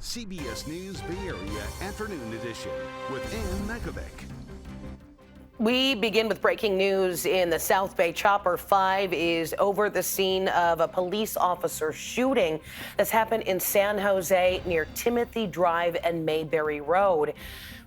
CBS News Bay Area Afternoon Edition with Ann Mekovic. We begin with breaking news in the South Bay. Chopper 5 is over the scene of a police officer shooting that's happened in San Jose near Timothy Drive and Mayberry Road.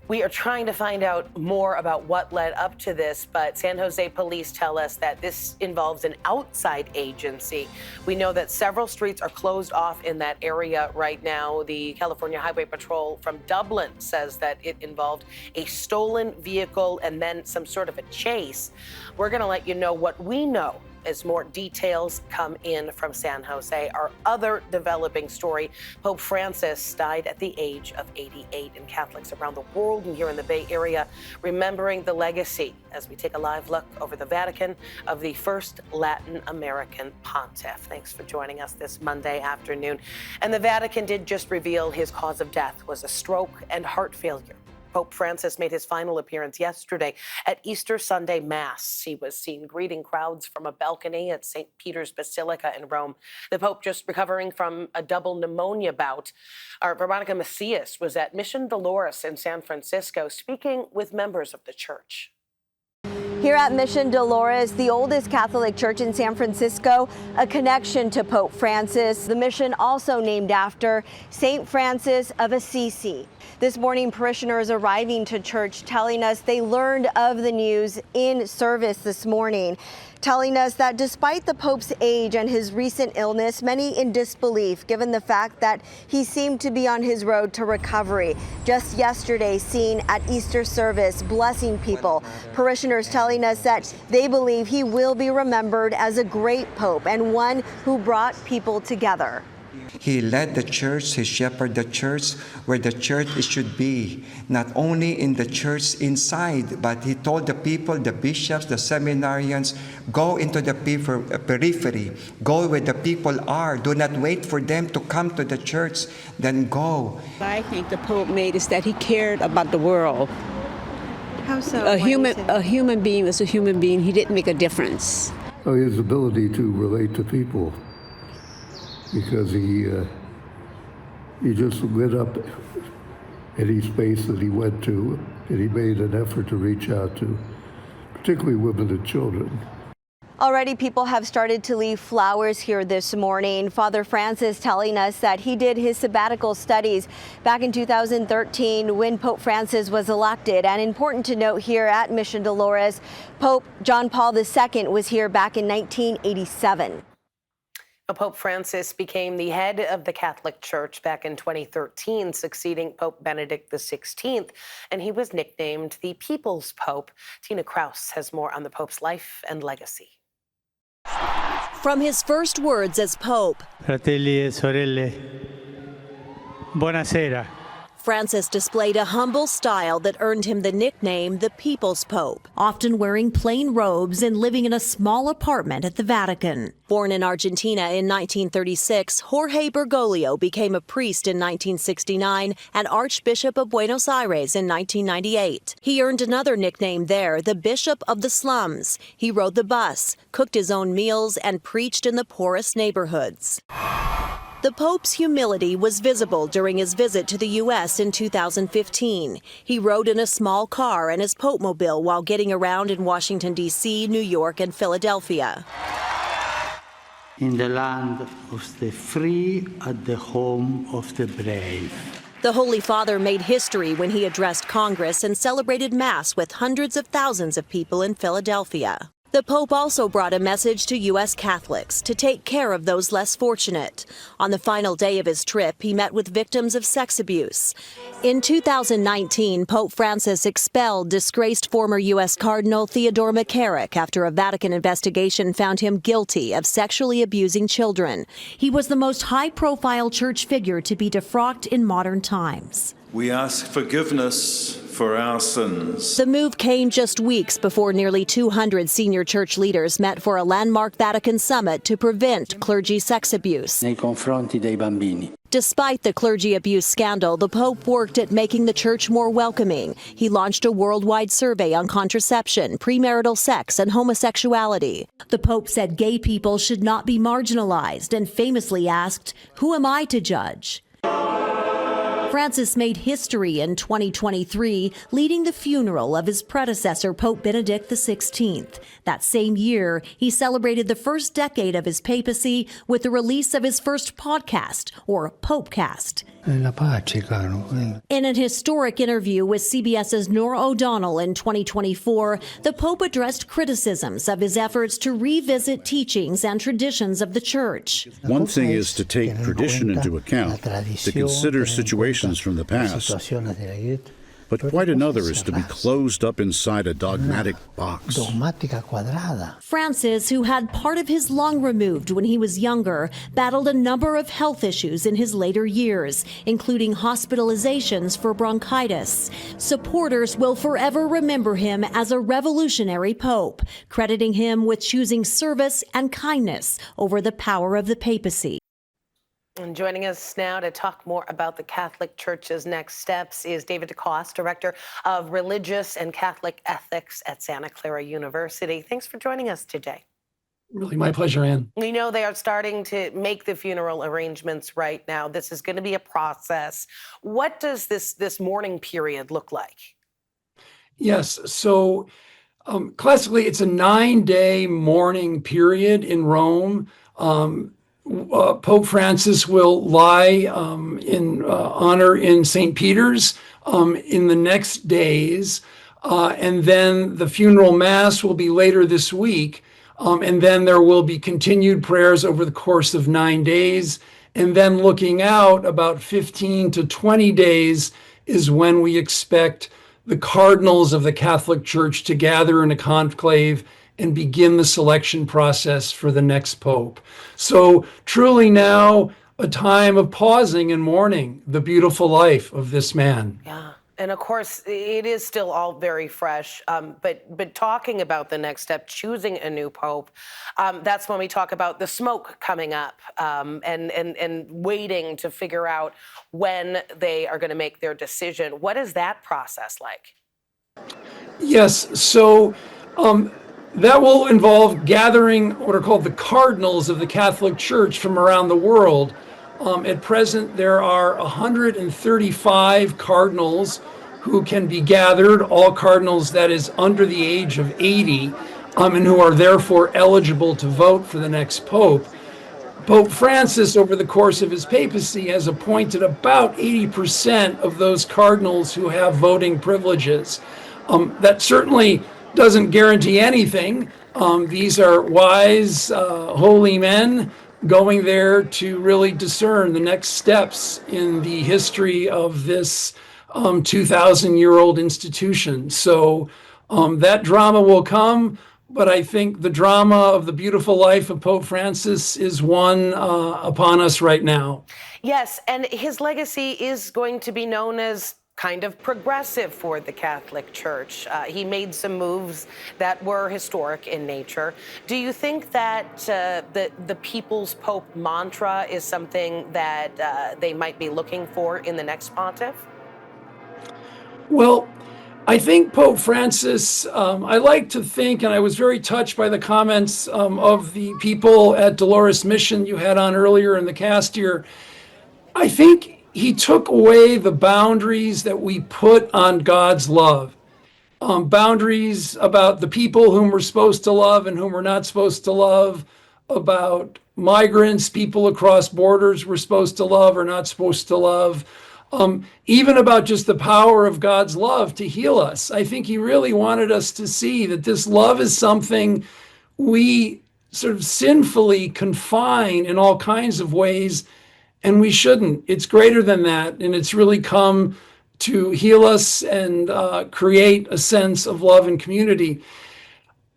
We are trying to find out more about what led up to this, but San Jose police tell us that this involves an outside agency. We know that several streets are closed off in that area right now. The California Highway Patrol from Dublin says that it involved a stolen vehicle and then some sort of a chase. We're going to let you know what we know as more details come in from San Jose. Our other developing story, Pope Francis died at the age of 88, and Catholics around the world and here in the Bay Area remembering the legacy as we take a live look over the Vatican of the first Latin American pontiff. Thanks for joining us this Monday afternoon. And the Vatican did just reveal his cause of death was a stroke and heart failure. Pope Francis made his final appearance yesterday at Easter Sunday Mass. He was seen greeting crowds from a balcony at St. Peter's Basilica in Rome. The Pope just recovering from a double pneumonia bout. Our Veronica Macias was at Mission Dolores in San Francisco speaking with members of the church. Here at Mission Dolores, the oldest Catholic church in San Francisco, a connection to Pope Francis. The mission also named after St. Francis of Assisi. This morning, parishioners arriving to church telling us they learned of the news in service this morning, telling us that despite the Pope's age and his recent illness, many in disbelief given the fact that he seemed to be on his road to recovery. Just yesterday, seen at Easter service, blessing people. Parishioners telling us that they believe he will be remembered as a great Pope and one who brought people together. He led the church, he shepherded the church where the church should be, not only in the church inside, but he told the people, the bishops, the seminarians, go into the periphery, go where the people are. Do not wait for them to come to the church, then go. I think the Pope made is that he cared about the world. How so? A human being was a human being. He didn't make a difference. His ability to relate to people, because he just lit up any space that he went to, and he made an effort to reach out to, particularly women and children. Already people have started to leave flowers here this morning. Father Francis telling us that he did his sabbatical studies back in 2013 when Pope Francis was elected. And important to note here at Mission Dolores, Pope John Paul II was here back in 1987. Pope Francis became the head of the Catholic Church back in 2013, succeeding Pope Benedict XVI, and he was nicknamed the People's Pope. Tina Kraus has more on the Pope's life and legacy. From his first words as Pope, Fratelli e sorelle, buonasera. Francis displayed a humble style that earned him the nickname the People's Pope, often wearing plain robes and living in a small apartment at the Vatican. Born in Argentina in 1936, Jorge Bergoglio became a priest in 1969 and Archbishop of Buenos Aires in 1998. He earned another nickname there, the Bishop of the Slums. He rode the bus, cooked his own meals, and preached in the poorest neighborhoods. The Pope's humility was visible during his visit to the U.S. in 2015. He rode in a small car and his Pope-mobile while getting around in Washington, D.C., New York, and Philadelphia. In the land of the free, at the home of the brave. The Holy Father made history when he addressed Congress and celebrated Mass with hundreds of thousands of people in Philadelphia. The Pope also brought a message to U.S. Catholics to take care of those less fortunate. On the final day of his trip, he met with victims of sex abuse. In 2019, Pope Francis expelled disgraced former U.S. Cardinal Theodore McCarrick after a Vatican investigation found him guilty of sexually abusing children. He was the most high-profile church figure to be defrocked in modern times. We ask forgiveness for our sins. The move came just weeks before nearly 200 senior church leaders met for a landmark Vatican summit to prevent clergy sex abuse. Nei confronti dei bambini. Despite the clergy abuse scandal, the Pope worked at making the church more welcoming. He launched a worldwide survey on contraception, premarital sex, and homosexuality. The Pope said gay people should not be marginalized and famously asked, "Who am I to judge?" Francis made history in 2023, leading the funeral of his predecessor, Pope Benedict XVI. That same year, he celebrated the first decade of his papacy with the release of his first podcast, or Popecast. In an historic interview with CBS's Norah O'Donnell in 2024, the Pope addressed criticisms of his efforts to revisit teachings and traditions of the Church. One thing is to take tradition into account, to consider situations from the past. But quite another is to be closed up inside a dogmatic box. Francis, who had part of his lung removed when he was younger, battled a number of health issues in his later years, including hospitalizations for bronchitis. Supporters will forever remember him as a revolutionary pope, crediting him with choosing service and kindness over the power of the papacy. And joining us now to talk more about the Catholic Church's next steps is David DeCoste, Director of Religious and Catholic Ethics at Santa Clara University. Thanks for joining us today. Really, my pleasure, Ann. We know they are starting to make the funeral arrangements right now. This is going to be a process. What does this mourning period look like? Yes, so classically, it's a 9-day mourning period in Rome. Pope Francis will lie in honor in St. Peter's in the next days, and then the funeral mass will be later this week, and then there will be continued prayers over the course of 9 days, and then looking out about 15 to 20 days is when we expect the cardinals of the Catholic Church to gather in a conclave and begin the selection process for the next pope. So truly now a time of pausing and mourning the beautiful life of this man. Yeah, and of course it is still all very fresh, but talking about the next step, choosing a new pope, that's when we talk about the smoke coming up and waiting to figure out when they are going to make their decision. What is that process like? Yes, so that will involve gathering what are called the cardinals of the Catholic Church from around the world. At present, there are 135 cardinals who can be gathered, all cardinals that is under the age of 80, and who are therefore eligible to vote for the next pope. Pope Francis, over the course of his papacy, has appointed about 80% of those cardinals who have voting privileges. That certainly doesn't guarantee anything. These are wise, holy men going there to really discern the next steps in the history of this 2,000-year-old institution. So that drama will come, but I think the drama of the beautiful life of Pope Francis is one upon us right now. Yes, and his legacy is going to be known as kind of progressive for the Catholic Church. He made some moves that were historic in nature. Do you think that the People's Pope mantra is something that they might be looking for in the next pontiff? Well, I think Pope Francis, I like to think, and I was very touched by the comments of the people at Dolores Mission you had on earlier in the cast here. I think he took away the boundaries that we put on God's love. Boundaries about the people whom we're supposed to love and whom we're not supposed to love, about migrants, people across borders we're supposed to love or not supposed to love, even about just the power of God's love to heal us. I think he really wanted us to see that this love is something we sort of sinfully confine in all kinds of ways, and we shouldn't. It's greater than that, and it's really come to heal us and create a sense of love and community.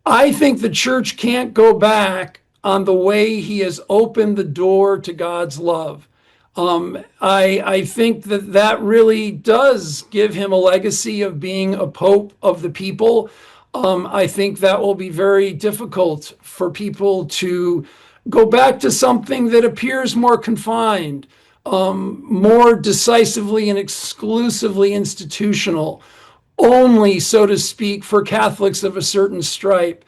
I think the church can't go back on the way he has opened the door to God's love. I think that really does give him a legacy of being a pope of the people. I think that will be very difficult for people to go back to something that appears more confined, more decisively and exclusively institutional, only, so to speak, for Catholics of a certain stripe.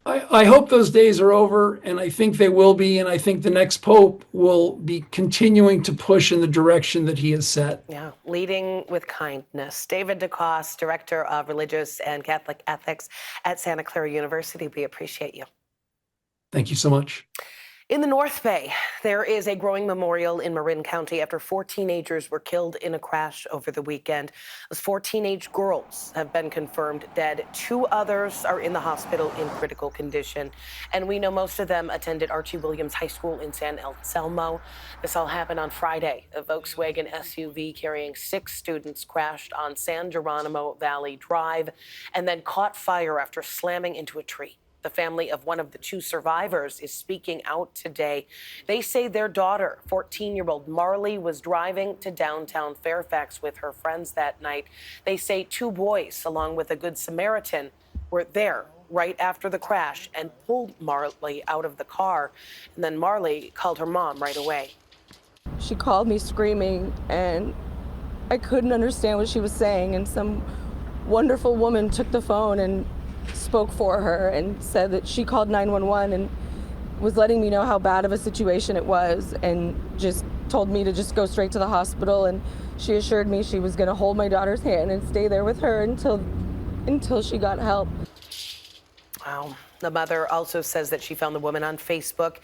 I hope those days are over, and I think they will be, and I think the next pope will be continuing to push in the direction that he has set. Yeah, leading with kindness. David DeCoste, Director of Religious and Catholic Ethics at Santa Clara University. We appreciate you. Thank you so much. In the North Bay, there is a growing memorial in Marin County after 4 teenagers were killed in a crash over the weekend. Those 4 teenage girls have been confirmed dead. 2 others are in the hospital in critical condition. And we know most of them attended Archie Williams High School in San Anselmo. This all happened on Friday. A Volkswagen SUV carrying 6 students crashed on San Geronimo Valley Drive and then caught fire after slamming into a tree. The family of one of the 2 survivors is speaking out today. They say their daughter, 14-year-old Marley, was driving to downtown Fairfax with her friends that night. They say 2 boys, along with a Good Samaritan, were there right after the crash and pulled Marley out of the car. And then Marley called her mom right away. She called me screaming, and I couldn't understand what she was saying. And some wonderful woman took the phone and spoke for her and said that she called 911 and was letting me know how bad of a situation it was, and just told me to just go straight to the hospital. And she assured me she was going to hold my daughter's hand and stay there with her until she got help. Wow. The mother also says that she found the woman on Facebook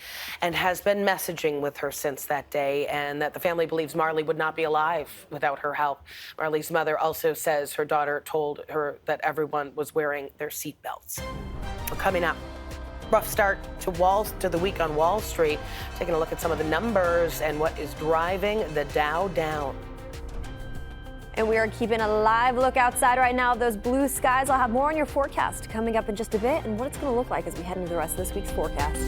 and has been messaging with her since that day, and that the family believes Marley would not be alive without her help. Marley's mother also says her daughter told her that everyone was wearing their seatbelts. Coming up, rough start to the week on Wall Street. Taking a look at some of the numbers and what is driving the Dow down. And we are keeping a live look outside right now of those blue skies. I'll have more on your forecast coming up in just a bit and what it's going to look like as we head into the rest of this week's forecast.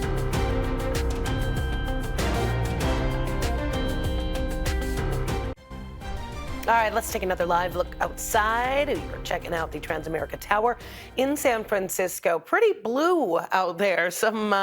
All right, let's take another live look outside. You're checking out the Transamerica Tower in San Francisco. Pretty blue out there. Some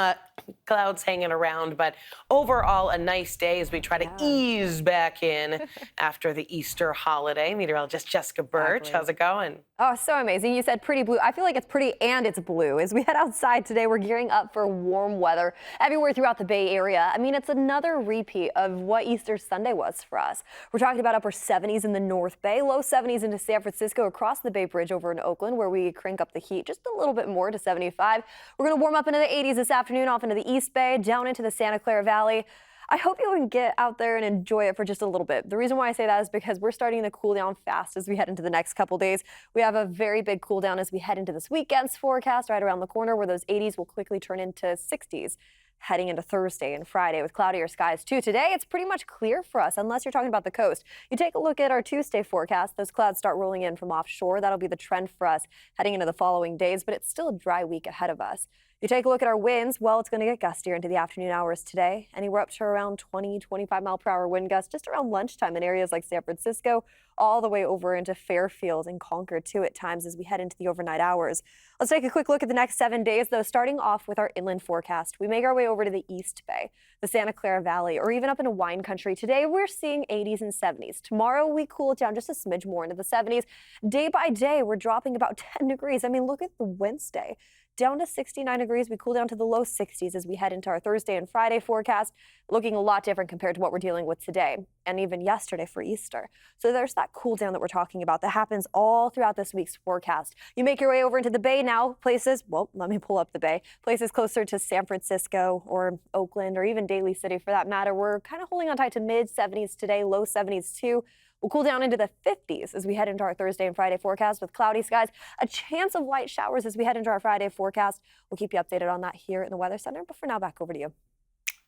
clouds hanging around, but overall a nice day as we try to ease back in after the Easter holiday. Meteorologist Jessica Birch, how's it going? Oh, so amazing. You said pretty blue. I feel like it's pretty and it's blue. As we head outside today, we're gearing up for warm weather everywhere throughout the Bay Area. I mean, it's another repeat of what Easter Sunday was for us. We're talking about upper 70s in the North Bay, low 70s into San Francisco, across the Bay Bridge over in Oakland, where we crank up the heat just a little bit more to 75. We're going to warm up into the 80s this afternoon, off into the East Bay, down into the Santa Clara Valley. I hope you can get out there and enjoy it for just a little bit. The reason why I say that is because we're starting to cool down fast as we head into the next couple days. We have a very big cool down as we head into this weekend's forecast right around the corner, where those 80s will quickly turn into 60s heading into Thursday and Friday with cloudier skies too. Today, it's pretty much clear for us, unless you're talking about the coast. You take a look at our Tuesday forecast. Those clouds start rolling in from offshore. That'll be the trend for us heading into the following days, but it's still a dry week ahead of us. You take a look at our winds, well, it's going to get gustier into the afternoon hours today. Anywhere up to around 20, 25 mile per hour wind gusts just around lunchtime in areas like San Francisco, all the way over into Fairfield and Concord too at times as we head into the overnight hours. Let's take a quick look at the next 7 days, though, starting off with our inland forecast. We make our way over to the East Bay, the Santa Clara Valley, or even up into wine country. Today, we're seeing 80s and 70s. Tomorrow, we cool it down just a smidge more into the 70s. Day by day, we're dropping about 10 degrees. I mean, look at the Wednesday. Down to 69 degrees. We cool down to the low 60s as we head into our Thursday and Friday forecast, looking a lot different compared to what we're dealing with today and even yesterday for Easter. So there's that cool down that we're talking about that happens all throughout this week's forecast. You make your way over into the Bay now, places, well, let me pull up the Bay, places closer to San Francisco or Oakland or even Daly City for that matter. We're kind of holding on tight to mid 70s today, low 70s too. We'll cool down into the 50s as we head into our Thursday and Friday forecast with cloudy skies. A chance of light showers as we head into our Friday forecast. We'll keep you updated on that here in the Weather Center. But for now, back over to you.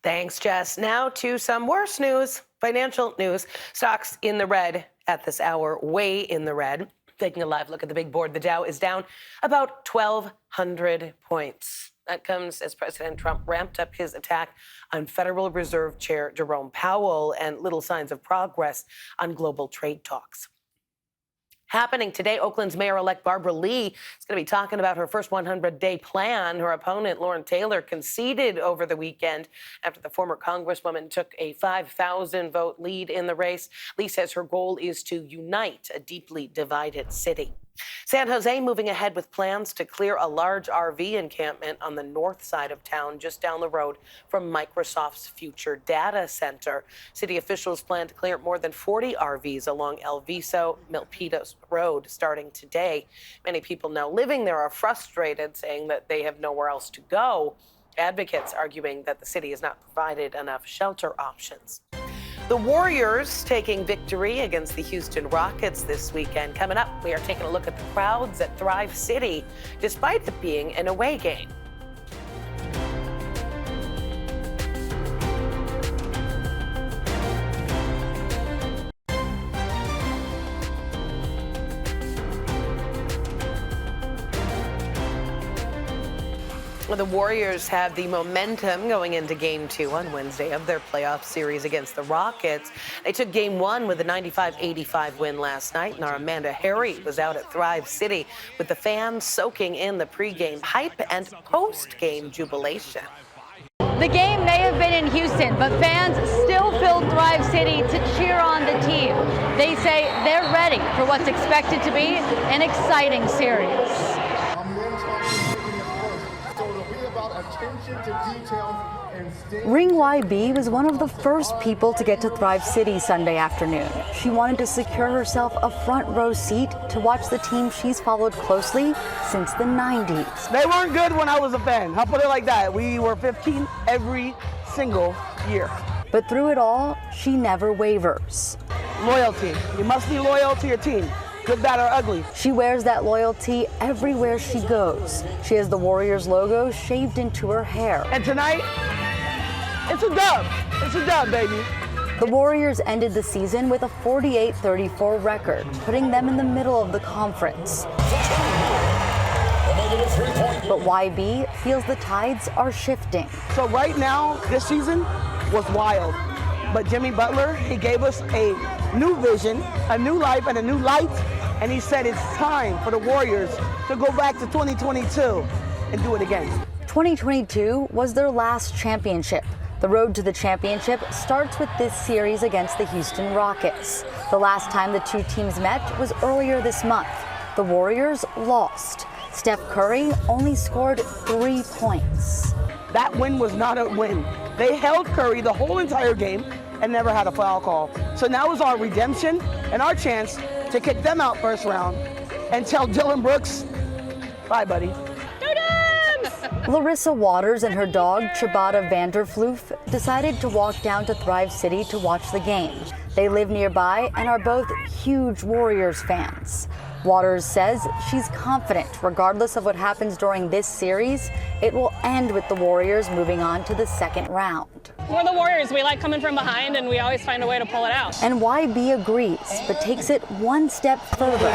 Thanks, Jess. Now to some worse news, financial news. Stocks in the red at this hour, way in the red. Taking a live look at the big board, the Dow is down about 1,200 points. That comes as President Trump ramped up his attack on Federal Reserve Chair Jerome Powell and little signs of progress on global trade talks. Happening today, Oakland's Mayor-elect Barbara Lee is going to be talking about her first 100-day plan. Her opponent, Lauren Taylor, conceded over the weekend after the former Congresswoman took a 5,000-vote lead in the race. Lee says her goal is to unite a deeply divided city. San Jose moving ahead with plans to clear a large RV encampment on the north side of town, just down the road from Microsoft's future data center. City officials plan to clear more than 40 RVs along El Viso Milpitas Road starting today. Many people now living there are frustrated, saying that they have nowhere else to go. Advocates arguing that the city has not provided enough shelter options. The Warriors taking victory against the Houston Rockets this weekend. Coming up, we are taking a look at the crowds at Thrive City, despite it being an away game. The Warriors have the momentum going into Game 2 on Wednesday of their playoff series against the Rockets. They took Game 1 with a 95-85 win last night, and our Amanda Harry was out at Thrive City with the fans soaking in the pregame hype and post-game jubilation. The game may have been in Houston, but fans still filled Thrive City to cheer on the team. They say they're ready for what's expected to be an exciting series. Ring YB was one of the first people to get to Thrive City Sunday afternoon. She wanted to secure herself a front row seat to watch the team she's followed closely since the 90s. They weren't good when I was a fan. I'll put it like that. We were 15 every single year. But through it all, she never wavers. Loyalty. You must be loyal to your team. Good, bad, or ugly. She wears that loyalty everywhere she goes. She has the Warriors logo shaved into her hair. And tonight, it's a dub. It's a dub, baby. The Warriors ended the season with a 48-34 record, putting them in the middle of the conference. But YB feels the tides are shifting. So right now, this season was wild. But Jimmy Butler, he gave us a new vision, a new life, and a new light. And he said it's time for the Warriors to go back to 2022 and do it again. 2022 was their last championship. The road to the championship starts with this series against the Houston Rockets. The last time the two teams met was earlier this month. The Warriors lost. Steph Curry only scored 3 points. That win was not a win. They held Curry the whole entire game and never had a foul call. So now is our redemption and our chance to kick them out first round and tell Dylan Brooks, bye, buddy. Larissa Waters and her dog, Tribata Vanderfloof, decided to walk down to Thrive City to watch the game. They live nearby and are both huge Warriors fans. Waters says she's confident, regardless of what happens during this series, it will end with the Warriors moving on to the second round. We're the Warriors. We like coming from behind, and we always find a way to pull it out. And YB agrees, but takes it one step further.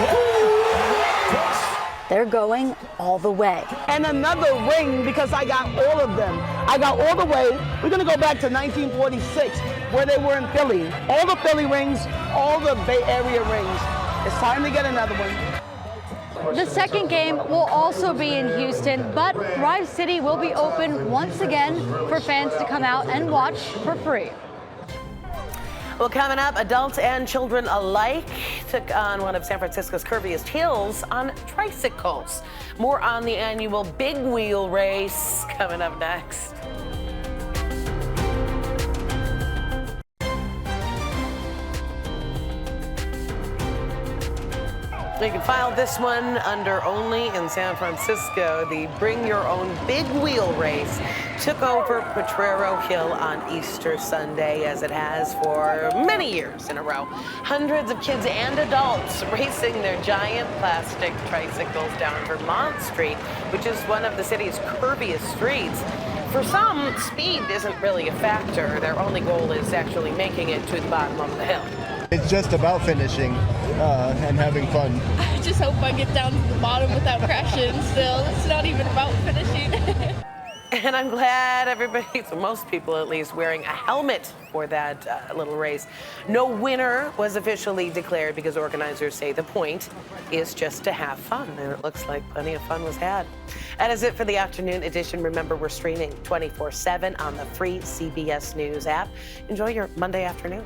They're going all the way. And another ring because I got all of them. I got all the way. We're going to go back to 1946, where they were in Philly. All the Philly rings, all the Bay Area rings. It's time to get another one. The second game will also be in Houston, but Thrive City will be open once again for fans to come out and watch for free. Well, coming up, adults and children alike took on one of San Francisco's curviest hills on tricycles. More on the annual Big Wheel Race coming up next. You can file this one under Only in San Francisco. The Bring Your Own Big Wheel Race took over Potrero Hill on Easter Sunday, as it has for many years in a row. Hundreds of kids and adults racing their giant plastic tricycles down Vermont Street, which is one of the city's curviest streets. For some, speed isn't really a factor. Their only goal is actually making it to the bottom of the hill. It's just about finishing and having fun. I just hope I get down to the bottom without crashing still. It's not even about finishing. And I'm glad everybody, so most people at least, wearing a helmet for that little race. No winner was officially declared because organizers say the point is just to have fun. And it looks like plenty of fun was had. That is it for the afternoon edition. Remember, we're streaming 24/7 on the free CBS News app. Enjoy your Monday afternoon.